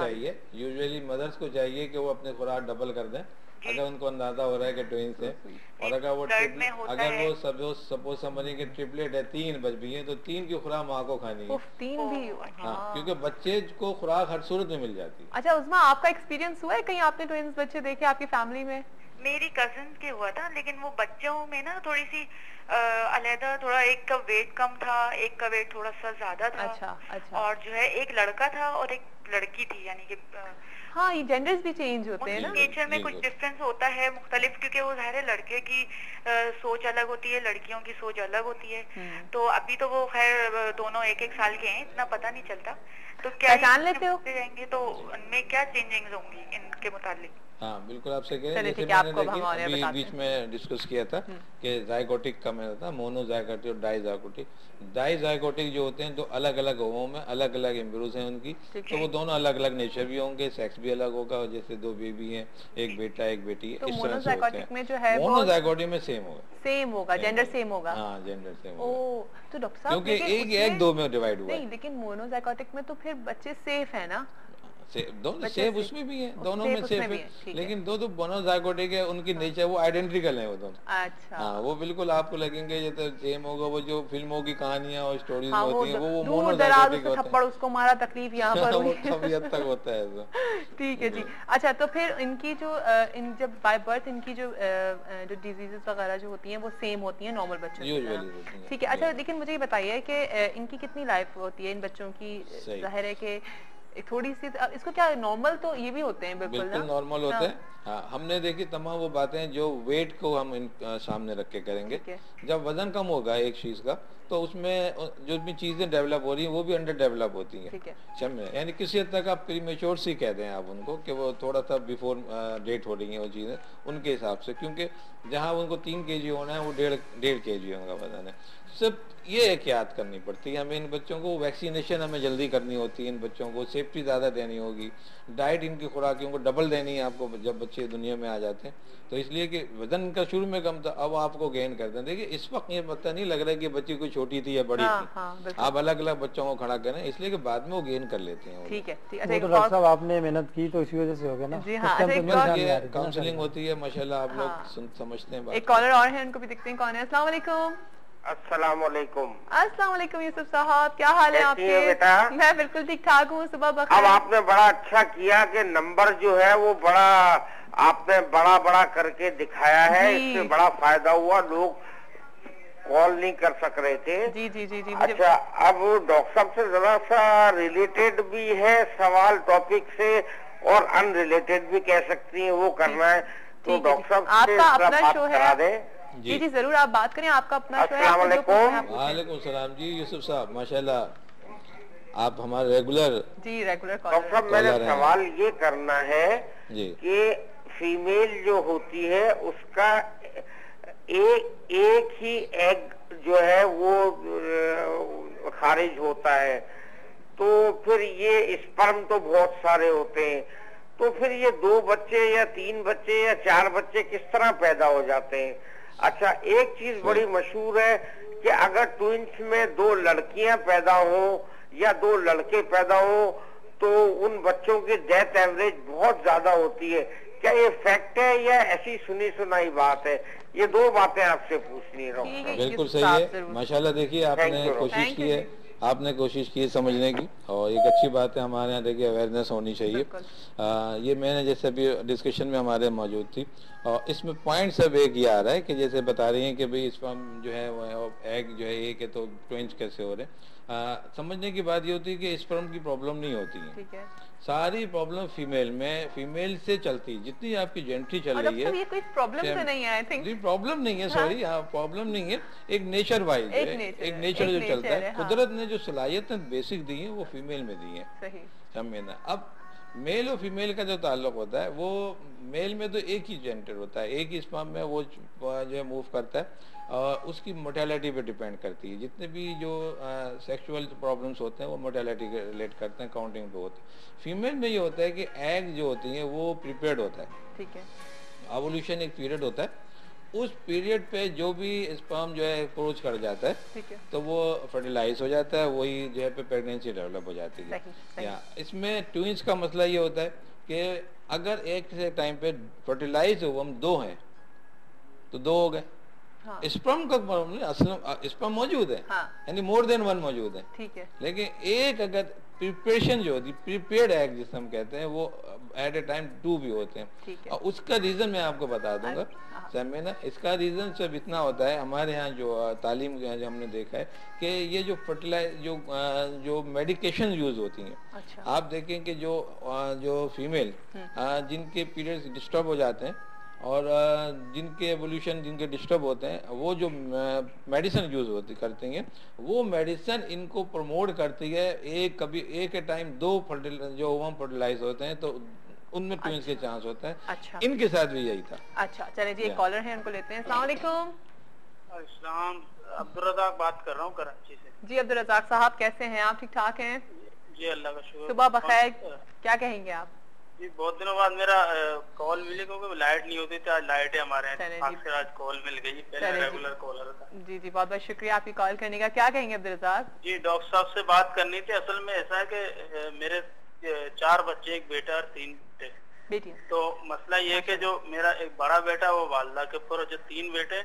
चाहिए, usually mother's को चाहिए कि वो अपने खुराक डबल कर दें अगर उनको अंदाजा हो रहा है कि ट्विंस है। और अगर वो सपोज समझिए कि ट्रिपलेट है, 3 बच भी है, तो 3 की खुराक माँ को खानी है। 3 भी? हाँ, क्योंकि बच्चे को खुराक हर सूरत में मिल जाती है। अच्छा उस्मा, आपका एक्सपीरियंस हुआ है कहीं आपने ट्विंस बच्चे देखे आपकी फैमिली में? मेरी कजिन के हुआ था, लेकिन वो बच्चों में ना थोड़ी सी अलहदा, थोड़ा एक का वेट कम था, एक का वेट थोड़ा सा ज्यादा था। अच्छा। और जो है एक लड़का था और एक लड़की थी, यानी कि हाँ, ये जेंडर्स भी चेंज होते हैं ना, नेचर में कुछ डिफरेंस होता है मुख्तलिफ, क्योंकि वो ज़ाहिर है लड़के की सोच अलग होती है, लड़कियों की सोच अलग होती है। तो अभी तो वो खैर दोनों 1-1 साल के हैं, इतना पता नहीं चलता। तो क्या पहचान लेते हो जाएंगे तो उनमें क्या चेंजिंग्स होंगी इनके मुतालिक? हाँ बिल्कुल, आपसे कह रहे जैसे मैंने अभी बीच में डिस्कस किया था कि जायगोटिक का मैंने था, मोनोजायगोटिक और डाइजायगोटिक। डाइजायगोटिक जो होते हैं तो अलग अलग ओवम में अलग अलग एम्ब्रियोज हैं उनकी, तो वो दोनों अलग अलग नेचर भी होंगे, सेक्स भी अलग होगा, जैसे 2 बेबी हैं, एक बेटा एक बेटी, तो इस तरह से होते मोनोजायगोटिक में जो है मोनोजायगोटिक में सेम होगा, जेंडर सेम होगा। हाँ, जेंडर सेम होगा। ओ, तो डॉक्टर साहब क्योंकि एक 2 में डिवाइड हुआ है। नहीं, लेकिन मोनोजायगोटिक में तो फिर बच्चे सेफ है ना? दोनों सेफ उसमें भी है, दोनों में सेफ है, लेकिन दो मोनोजायगोटिक है, उनकी नेचर वो आइडेंटिकल है वो दोनों। अच्छा। हाँ, वो बिल्कुल आपको लगेंगे जैसे सेम होगा, वो जो फिल्मों की कहानियां और स्टोरीज हाँ, होती हैं वो मोनोजायगोटिक होते हैं। थप्पड़ उसको मारा, तकलीफ यहाँ पर वो काफी हद तक होता है। ठीक है जी। अच्छा, तो फिर इनकी जो जब बाय बर्थ इनकी जो डिजीजेस वगैरह जो होती हैं वो सेम होती हैं नॉर्मल बच्चों की? ठीक है। अच्छा, लेकिन मुझे ये बताइए कि इनकी कितनी लाइफ होती है इन बच्चों की? जाहिर है कि थोड़ी सी इसको क्या नॉर्मल तो ये भी होते हैं? बिल्कुल नॉर्मल होते हैं। हाँ, हमने देखी तमाम वो बातें जो वेट को हम सामने रख के करेंगे। जब वजन कम होगा एक चीज का, तो उसमें जो भी चीजें डेवलप हो रही हैं वो भी अंडर डेवलप होती हैं। समझे? यानी किसी हद तक आप प्रीमेच्योर सी कह दें आप उनको कि वो थोड़ा सा बिफोर डेट हो रही हैं वो चीजें उनके हिसाब से, क्योंकि जहाँ उनको 3 kg होना है वो 1.5 kg उनका वजन है। सिर्फ ये एहतियात करनी पड़ती है हमें इन बच्चों को, वैक्सीनेशन हमें जल्दी करनी होती है इन बच्चों को, सेफ्टी ज़्यादा देनी होगी, डाइट इनकी खुराकियों को डबल देनी है आपको जब बच्चे दुनिया में आ जाते हैं। तो इसलिए कि वजन इनका शुरू में कम था, अब आपको गेन कर दें। देखिए इस वक्त ये पता नहीं लग रहा है कि बच्ची कोई छोटी थी या बड़ी थी। आप अलग अलग बच्चों को खड़ा करें, इसलिए कि बाद में वो गेन कर लेते हैं। ठीक है। तो डॉक्टर साहब आपने मेहनत की तो इसी वजह से हो गया ना। जी हाँ, काउंसलिंग होती है माशाल्लाह, आप लोग समझते हैं। एक कॉलर और है, उनको भी देखते हैं कौन है। अस्सलाम वालेकुम। अस्सलाम वालेकुम। अस्सलाम वालेकुम यूसुफ साहब, क्या हाल है आपके? बेटा मैं बिल्कुल ठीक ठाक हूँ, सुबह बखैर। अब आपने बड़ा अच्छा किया कि नंबर जो है वो बड़ा आपने बड़ा करके दिखाया है, इससे बड़ा फायदा हुआ, लोग कॉल नहीं कर सक रहे थे। जी जी जी जी। अच्छा, अब डॉक्टर साहब से जरा सा रिलेटेड भी है सवाल टॉपिक से और अनरिलेटेड भी कह सकती हैं, वो करना है। तो डॉक्टर साहब से बात करा दें। जी जी जरूर, आप बात करें, आपका अपना शो है। वालेकुम सलाम जी यूसुफ साहब, माशाल्लाह आप हमारे रेगुलर डॉक्टर साहब, मेरा सवाल ये करना है कि फीमेल जो होती है उसका एक ही एग जो है वो खारिज होता है, तो फिर ये स्पर्म तो बहुत सारे होते हैं, तो फिर ये 2 बच्चे या 3 बच्चे या 4 बच्चे किस तरह पैदा हो जाते हैं? अच्छा, एक चीज बड़ी मशहूर है कि अगर ट्विंस में 2 लड़कियां पैदा हो या 2 लड़के पैदा हो तो उन बच्चों की डेथ एवरेज बहुत ज्यादा होती है। क्या ये फैक्ट है या ऐसी सुनी सुनाई बात है? ये 2 बातें आपसे पूछनी है। बिल्कुल सही है माशाल्लाह। देखिए आपने कोशिश की है, आपने कोशिश की है समझने की, और एक अच्छी बात है। हमारे यहाँ देखिए अवेयरनेस होनी चाहिए। ये मैंने जैसे अभी डिस्कशन में हमारे मौजूद थी, और इसमें पॉइंट सब एक ये आ रहा है कि जैसे बता रही हैं कि भाई स्पर्म जो है वो एग जो है एक है, तो ट्विंस कैसे हो रहे हैं। समझने की बात ये होती है कि स्पर्म की प्रॉब्लम नहीं होती है, ठीक है। सारी प्रॉब्लम फीमेल से चलती है। जितनी आपकी जेंट्री चल रही है, ये कोई प्रॉब्लम तो नहीं है, आई थिंक प्रॉब्लम नहीं है, सॉरी, हाँ प्रॉब्लम नहीं है, एक नेचर वाइज है, एक नेचर जो चलता है। कुदरत ने जो सलाहियतें बेसिक दी है वो फीमेल में दी है, समझे ना। अब मेल और फीमेल का जो ताल्लुक होता है, वो मेल में तो एक ही जेंडर होता है, एक ही स्पर्म में वो जो है मूव करता है, और उसकी मोर्टेलिटी पे डिपेंड करती है। जितने भी जो सेक्सुअल प्रॉब्लम्स होते हैं वो मोर्टेलिटी के रिलेट करते हैं, काउंटिंग पे होते हैं। फीमेल में ये होता है कि एग जो होती है वो प्रिपेयर्ड होता है, ठीक है। एवोल्यूशन एक पीरियड होता है, उस पीरियड पे जो भी स्पर्म जो है अप्रोच कर जाता है तो वो फर्टिलाइज हो जाता है, वही जो है पे प्रेगनेंसी डेवलप हो जाती है। या इसमें ट्विंस का मसला ये होता है कि अगर एक से टाइम पे फर्टिलाइज ओवम 2 हैं तो 2 हो गए। हाँ। स्पर्म का प्रॉब्लम नहीं, असल स्पर्म मौजूद है, यानी मोर देन 1 मौजूद है, ठीक है, लेकिन एक अगर प्रिपरेशन जो होती है, प्रीपेड एग जिसे हम कहते हैं, वो एट ए टाइम 2 भी होते हैं। और उसका रीजन मैं आपको बता दूंगा ना, इसका रीजन सिर्फ इतना होता है, हमारे यहाँ जो तालीम जो हमने देखा है कि ये जो फर्टिलाइज जो मेडिकेशन यूज होती हैं, अच्छा। आप देखें कि जो फीमेल जिनके पीरियड्स डिस्टर्ब हो जाते हैं और जिनके एवोल्यूशन जिनके डिस्टर्ब होते हैं, वो जो मेडिसिन यूज करती हैं, वो मेडिसिन इनको प्रमोट करती है। कभी एक टाइम 2 जो ओवम फर्टिलाइज होते हैं तो उनमें ट्विंस के चांस होते हैं। अच्छा। इनके साथ भी यही था। अच्छा, चलिए जी, एक कॉलर है, उनको लेते हैं। अस्सलाम वालेकुम। अस्सलाम, अब्दुल रज़ाक बात कर रहा हूँ कराची से। जी अब्दुल रज़ाक साहब, कैसे हैं आप? ठीक ठाक हैं जी, अल्लाह का शुक्र। सुबह बखैर, क्या कहेंगे आप? जी, बहुत दिनों बाद मेरा कॉल मिली, क्योंकि लाइट नहीं होती थी, आज लाइट है हमारे यहाँ, आज कॉल मिल गई, पहले रेगुलर कॉलर था। जी जी, बहुत बहुत शुक्रिया आपकी कॉल करने का। क्या कहेंगे अब्दुल रज़ाक? जी, डॉक्टर साहब से बात करनी थी। असल में ऐसा है कि मेरे 4 बच्चे, एक बेटा और 3 बेटियां। तो मसला ये है कि जो मेरा एक बड़ा बेटा वो वालदा के ऊपर, और जो 3 बेटे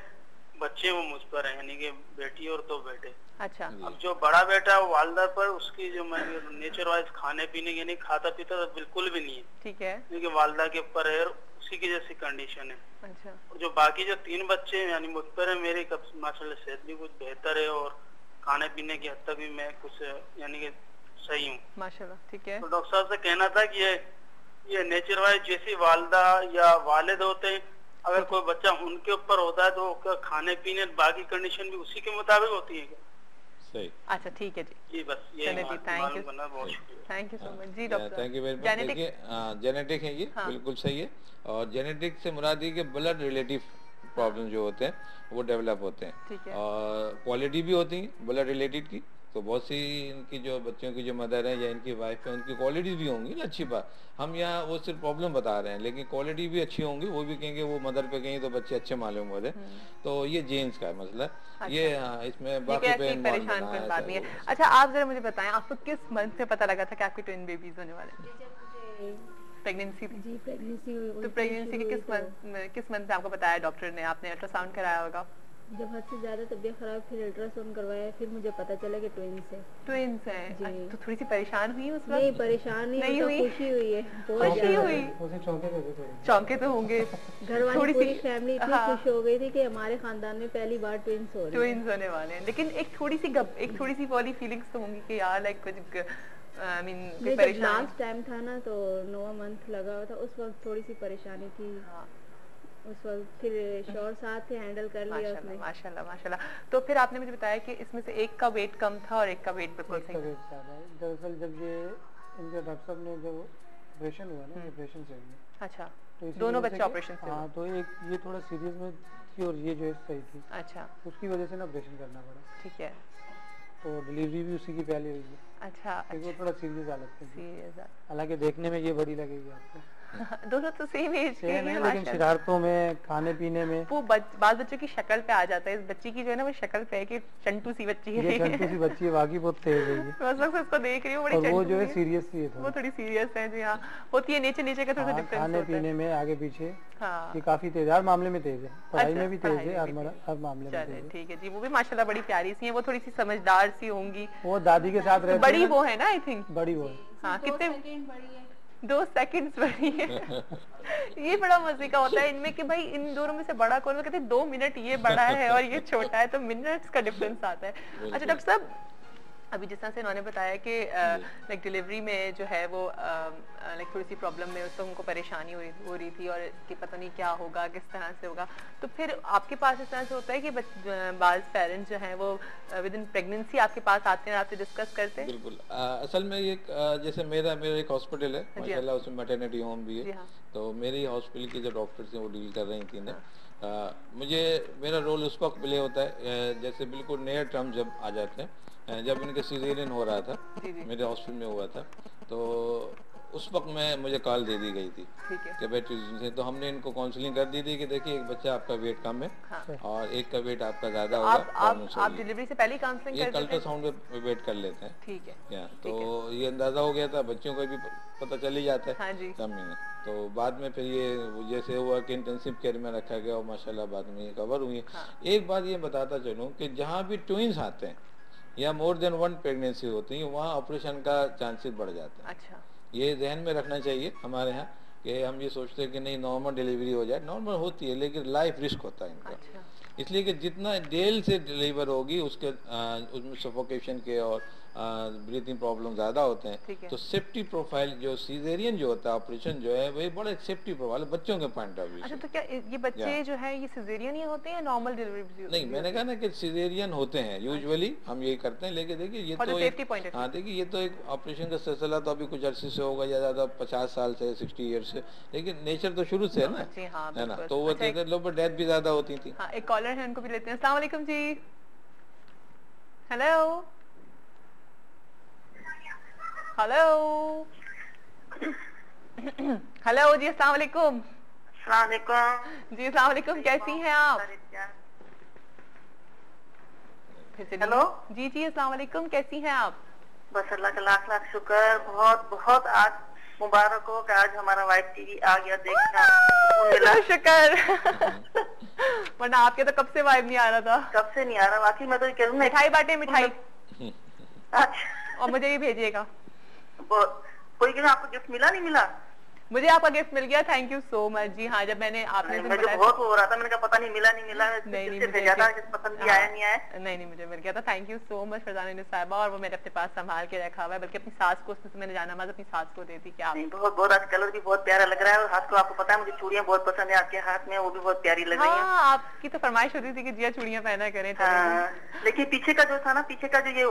बच्चे वो मुझ पर हैं, यानी कि बेटी और 2 बेटे। अच्छा। अब जो बड़ा बेटा है वो वालदा पर, उसकी जो नेचर वाइज खाने पीने की नहीं खाता पीता तो बिल्कुल भी नहीं है, ठीक है, क्योंकि वालदा के ऊपर है, उसी की जैसी कंडीशन है। अच्छा। जो बाकी जो 3 बच्चे हैं यानी मुझ पर है, मेरी माशाल्लाह सेहत भी कुछ बेहतर है और खाने पीने की हद तक भी मैं कुछ यानी कि सही हूँ माशाल्लाह, ठीक है। तो डॉक्टर साहब से कहना था कि ये नेचर वाइज जैसी वालदा या वालिद होते हैं, अगर कोई बच्चा उनके ऊपर होता है तो क्या खाने पीने बाकी कंडीशन भी उसी के मुताबिक होती है क्या? सही। अच्छा, ठीक है जी। जी बस ये, थैंक यू सो मच जी doctor. Thank you very much. Genetic है ये, बिल्कुल सही है। और जेनेटिक से मुराद ये कि ब्लड रिलेटिव प्रॉब्लम जो होते हैं वो डेवलप होते हैं, और क्वालिटी भी होती है ब्लड रिलेटेड की। तो बहुत सी इनकी जो बच्चों की जो मदर है या इनकी वाइफ है, उनकी क्वालिटीज भी होंगी ना, अच्छी बात। हम यहाँ वो सिर्फ प्रॉब्लम बता रहे हैं, लेकिन क्वालिटी भी अच्छी होंगी, वो भी कहेंगे वो मदर पे कहीं तो बच्चे अच्छे मालूम होते। तो ये जीन्स का मसला है। अच्छा। ये इसमें बाकी परेशान कोई बात नहीं है। अच्छा, आप जरा मुझे बताएं, आपको किस मंथ से पता लगा था कि आपके ट्विन बेबीज होने वाले हैं? प्रेगनेंसी जी, प्रेगनेंसी। तो प्रेगनेंसी के किस मंथ में आपको बताया डॉक्टर ने? आपने अल्ट्रासाउंड कराया होगा? जब हद से ज्यादा तबीयत खराब, फिर अल्ट्रासाउंड करवाया, फिर मुझे पता चला कि ट्विंस है। ट्विंस है जी। तो थोड़ी सी परेशान हुई उस वक्त? नहीं, परेशान नहीं हुई, खुशी हुई है, खुशी हुई। चौंके तो होंगे घर वाली, पूरी फैमिली इतनी खुश हो गई थी कि हमारे खानदान में पहली बार ट्विंस होने वाले हैं। लेकिन एक थोड़ी सी वाली फीलिंग्स तो होंगी कि यार लाइक कुछ लास्ट टाइम था ना, तो 9वां मंथ लगा हुआ था, उस वक्त थोड़ी सी परेशानी थी। उस वक्त फिर शोर साथ थे, हैंडल कर लिया उसने। माशाल्लाह माशाल्लाह। तो फिर आपने मुझे बताया कि इसमें से एक का वेट कम था और एक का वेट बिल्कुल सही था। दरअसल जब ये इनके डॉक्टर साहब ने जब ऑपरेशन हुआ ना, ऑपरेशन से हुआ। अच्छा, तो दोनों बच्चे ऑपरेशन से? हाँ, तो एक ये थोड़ा सीरियस में थी और ये जो है सही थी। अच्छा, उसकी वजह से ना ऑपरेशन करना पड़ा। ठीक है। तो डिलीवरी भी उसी की पहले हुई है। अच्छा, वो थोड़ा सीरियस हालत में, हालांकि देखने में ये बड़ी लगेगी आपको। दोनों तो सेम एज के हैं, लेकिन शरारतों में, खाने पीने में वो बाल बच्चों की शक्ल पे आ जाता है। इस बच्ची की जो है ना वो शक्ल पे है कि चंटू सी बच्ची है, ये चंटू सी बच्ची है, वाकई बहुत तेज है ये। बस उसको देख रही हूँ, बड़ी चंटू वो जो है सीरियस सी है, वो थोड़ी सीरियस है जी। हाँ, होती है नेचर का थोड़ा डिफरेंस, खाने पीने में आगे पीछे। हाँ, ये काफी तेज, हर मामले में तेज है, पढ़ाई में भी तेज है, हर मामले में। ठीक है जी। वो भी माशाल्लाह बड़ी प्यारी सी है, वो थोड़ी सी समझदार सी होंगी। वो दादी के साथ रहती है। बड़ी वो है ना, आई थिंक बड़ी वो है। हाँ, कितने 2 सेकंड्स बड़ी है। ये बड़ा मजे का होता है इनमें कि भाई इन दोनों में से बड़ा कौन है? कहते हैं 2 मिनट ये बड़ा है और ये छोटा है, तो मिनट्स का डिफरेंस आता है। अच्छा डॉक्टर साहब, अभी जिस तरह से इन्होंने बताया कि लाइक डिलीवरी में जो है वो लाइक थोड़ी सी प्रॉब्लम में उसको उनको परेशानी हो रही थी और कि पता नहीं क्या होगा, किस तरह से होगा। तो फिर आपके पास इस तरह से होता है कि बाज़ पेरेंट्स जो हैं वो विद इन प्रेगनेंसी आपके पास आते हैं, आपसे डिस्कस करते हैं? बिल्कुल। असल में ये जैसे मेरा एक हॉस्पिटल है माशाल्लाह, उसमें मैटरनिटी होम भी है। तो मेरी हॉस्पिटल की जो डॉक्टर्स हैं वो डील कर रही थी ना। मुझे मेरा रोल उस वक्त प्ले होता है जैसे बिल्कुल नियर टर्म जब आ जाते हैं, जब इनके सीजेरियन हो रहा था, मेरे हॉस्पिटल में हुआ था, तो उस वक्त मुझे कॉल दे दी गई थी कि भाई, तो हमने इनको काउंसलिंग कर दी थी कि देखिए एक बच्चा आपका वेट कम है और एक का वेट आपका ज्यादा होगा। आप डिलीवरी से पहले काउंसलिंग कर देते हैं? अल्ट्रासाउंड में वेट कर लेते हैं। ठीक है। तो ये अंदाजा हो गया था, बच्चों को भी पता चल ही जाता है 6 महीने। तो बाद में फिर ये जैसे हुआ कि इंटेंसिव केयर में रखा गया और माशाल्लाह बाद में ये कवर हुई। एक बात ये बताता चलूँ कि जहाँ भी ट्विंस आते हैं या मोर देन 1 प्रेगनेंसी होती है, वहाँ ऑपरेशन का चांसेस बढ़ जाते हैं। अच्छा, ये ध्यान में रखना चाहिए हमारे यहाँ कि हम ये सोचते हैं कि नहीं नॉर्मल डिलीवरी हो जाए, नॉर्मल होती है लेकिन लाइफ रिस्क होता है इनका। अच्छा। इसलिए कि जितना देर से डिलीवर होगी उसके उसमें सफोकेशन के और ब्रीथिंग प्रॉब्लम ज्यादा होते हैं। तो सेफ्टी प्रोफाइल जो सीजेरियन जो होता है ऑपरेशन जो है वही बड़ा सेफ्टी प्रोफाइल बच्चों के पॉइंट ऑफ व्यू। अच्छा, तो क्या ये बच्चे जो है ये सीजेरियन ही होते हैं नॉर्मल डिलीवरी? नहीं, मैंने कहा ना कि सीजेरियन होते हैं यूजुअली, हम यही करते हैं। लेकिन देखिए ये तो हाँ देखिए ये तो एक ऑपरेशन का सिलसिला तो अभी कुछ अरसे से होगा या ज्यादा 50 साल से 60 ईयर से, लेकिन नेचर तो शुरू से है ना, है ना। तो वो लोगों पर डेथ भी ज्यादा होती थी। एक कॉलर है, उनको भी लेते हैं। अस्सलाम वालेकुम जी। हेलो हेलो हेलो जी, अस्सलाम वालेकुम। अस्सलाम वालेकुम जी, अस्सलाम वालेकुम, कैसी हैं आप? फिर से हेलो जी। जी, अस्सलाम वालेकुम, कैसी हैं आप? बस अल्लाह का लाख लाख शुक्र। बहुत बहुत आज मुबारक हो कि आज हमारा वाइफ टीवी आ गया, देखना शुक्र। वरना आपके तो कब से वाइब नहीं आ रहा था। कब से नहीं आ रहा, बाकी मैं तो कह रहा मिठाई बांटे, मिठाई। अच्छा, और मुझे भी भेजिएगा। कोई आपको गिफ्ट मिला नहीं मिला? मुझे आपका गिफ्ट मिल गया, थैंक यू सो मच जी। हाँ, जब मैंने आपने मुझे बहुत हो रहा था, मैंने कहा पता नहीं मिला नहीं मिला, नहीं भेजा था, पसंद आया नहीं आया। नहीं, मुझे मिल गया था, thank you so much Farzana साहिबा। और वो मेरे अपने पास संभाल के रखा हुआ है, बल्कि अपनी सास को मैंने जाना माज अपनी सास को देती। क्या बहुत बहुत आज कलर भी बहुत प्यारा लग रहा है और हाथ को आपको पता है मुझे चूड़ियां बहुत पसंद है, आपके हाथ में वो भी बहुत प्यारी लग रही है। आपकी तो फरमाइश होती थी कि जिया चूड़ियां पहना करें। लेकिन पीछे का जो था ना, पीछे का जो ये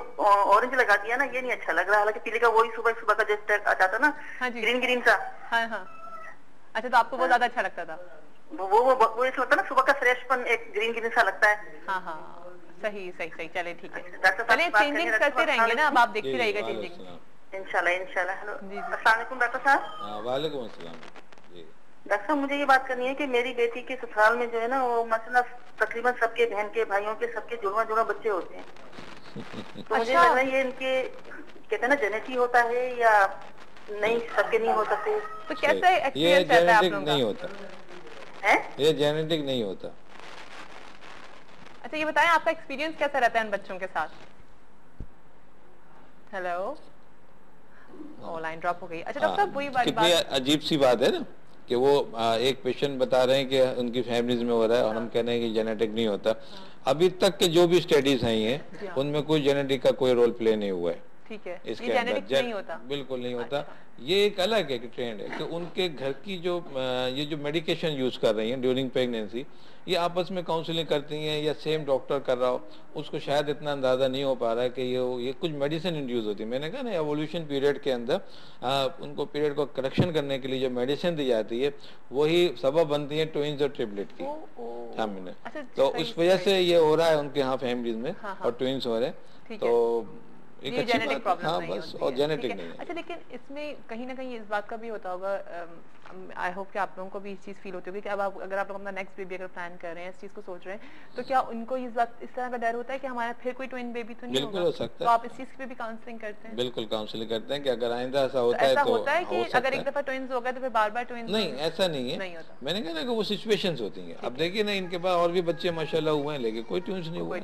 ऑरेंज लगा दिया ना, ये नहीं अच्छा लग रहा। हालांकि पीले का वही सुबह सुबह का जो आ जाता ना, ग्रीन ग्रीन सा। हाँ। अच्छा, तो आपको बहुत ज्यादा अच्छा लगता था वो ऐसा होता है ना सुबह का फ्रेशपन, एक ग्रीन ग्रीन सा लगता है। हाँ, सही। चले ठीक है, चले चेंजिंग करते रहेंगे ना, अब आप देखते रहिएगा चेंजिंग इंशाल्लाह। हेलो, अस्सलाम वालेकुम डॉक्टर साहब। वालेकुम अस्सलाम। डॉक्टर साहब, मुझे ये बात करनी है कि मेरी बेटी के ससुराल में जो है ना, वो माशाल्लाह तकरीबन सबके बहन के भाइयों के सबके जुड़वा बच्चे होते हैं। तो मुझे लग रहा है ये इनके कहते हैं ना जेनेटिक होता है या नहीं, सबके नहीं हो सकते। तो कैसे ये जेनेटिक नहीं होता है? ये जेनेटिक नहीं होता। अच्छा, ये बताएं आपका एक्सपीरियंस कैसा रहता है इन बच्चों के साथ? हेलो, ऑनलाइन ड्रॉप हो गई। अच्छा डॉक्टर साहब, वही कितनी अजीब सी बात है ना कि वो एक पेशेंट बता रहे हैं कि उनकी फैमिलीज में हो रहा है और हम कह रहे हैं कि जेनेटिक नहीं होता। अभी तक के जो भी स्टडीज आई हैं उनमें कोई जेनेटिक का कोई रोल प्ले नहीं हुआ है। ठीक है, इसके अंदर नहीं होता, बिल्कुल नहीं होता। ये एक अलग है कि ट्रेंड है कि उनके घर की जो ये जो मेडिकेशन यूज कर रही हैं ड्यूरिंग प्रेगनेंसी, ये आपस में काउंसलिंग करती हैं या सेम डॉक्टर कर रहा हो, उसको शायद इतना अंदाजा नहीं हो पा रहा है कि ये कुछ मेडिसिन इंड्यूस होती है। मैंने कहा ना एवोल्यूशन पीरियड के अंदर उनको पीरियड को करेक्शन करने के लिए जो मेडिसिन दी जाती है वही सबब बनती है ट्विंस और ट्रिपलेट की। अच्छा, तो उस वजह से ये हो रहा है उनके यहाँ फैमिलीज में और ट्विंस हो रहे हैं। तो ये जेनेटिक प्रॉब्लम नहीं बस, और जेनेटिक नहीं है। अच्छा, लेकिन इसमें कहीं ना कहीं इस बात का भी होता होगा, आई होप कि आप लोगों को भी इस चीज़ फील होती होगी कि अब अगर आप लोग अपना नेक्स्ट बेबी अगर प्लान कर रहे हैं, इस चीज़ को सोच रहे हैं, तो क्या उनको इस तरह का डर होता है कि हमारा फिर कोई ट्विन बेबी तो नहीं बिल्कुल हो सकता है। तो आप इस चीज़ पे भी काउंसलिंग करते हैं? बिल्कुल काउंसलिंग करते हैं कि अगर आइंदा ऐसा होता है तो होता है कि अगर एक दफा ट्विंस हो गए तो फिर बार-बार ट्विंस नहीं, ऐसा नहीं है। मैंने कहा ना कि वो सिचुएशंस होती हैं। अब देखिए ना, इनके पास और भी बच्चे माशाल्लाह हुए हैं लेकिन कोई ट्विंस नहीं हुए।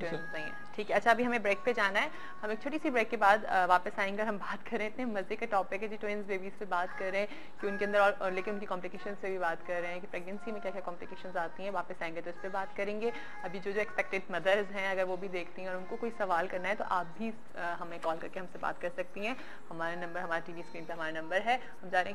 ठीक है। अच्छा, अभी हमें ब्रेक पे जाना है। हम एक छोटी सी ब्रेक के बाद वापस आएंगे। हम बात कर रहे हैं, इतने मजे के टॉपिक है जी, ट्विंस बेबीज पे बात कर रहे हैं कि उनके अंदर और लेकिन उनकी कॉम्प्लिकेशन से भी बात कर रहे हैं कि प्रेगनेंसी में क्या क्या कॉम्प्लिकेशंस आती हैं। वापस आएंगे तो इस पर बात करेंगे। अभी जो एक्सपेक्टेड मदर्स हैं, अगर वो भी देखती हैं और उनको कोई सवाल करना है तो आप भी हमें कॉल करके हमसे बात कर सकती हैं। हमारा नंबर, हमारा टीवी स्क्रीन पर हमारा नंबर है। हम जा रहे हैं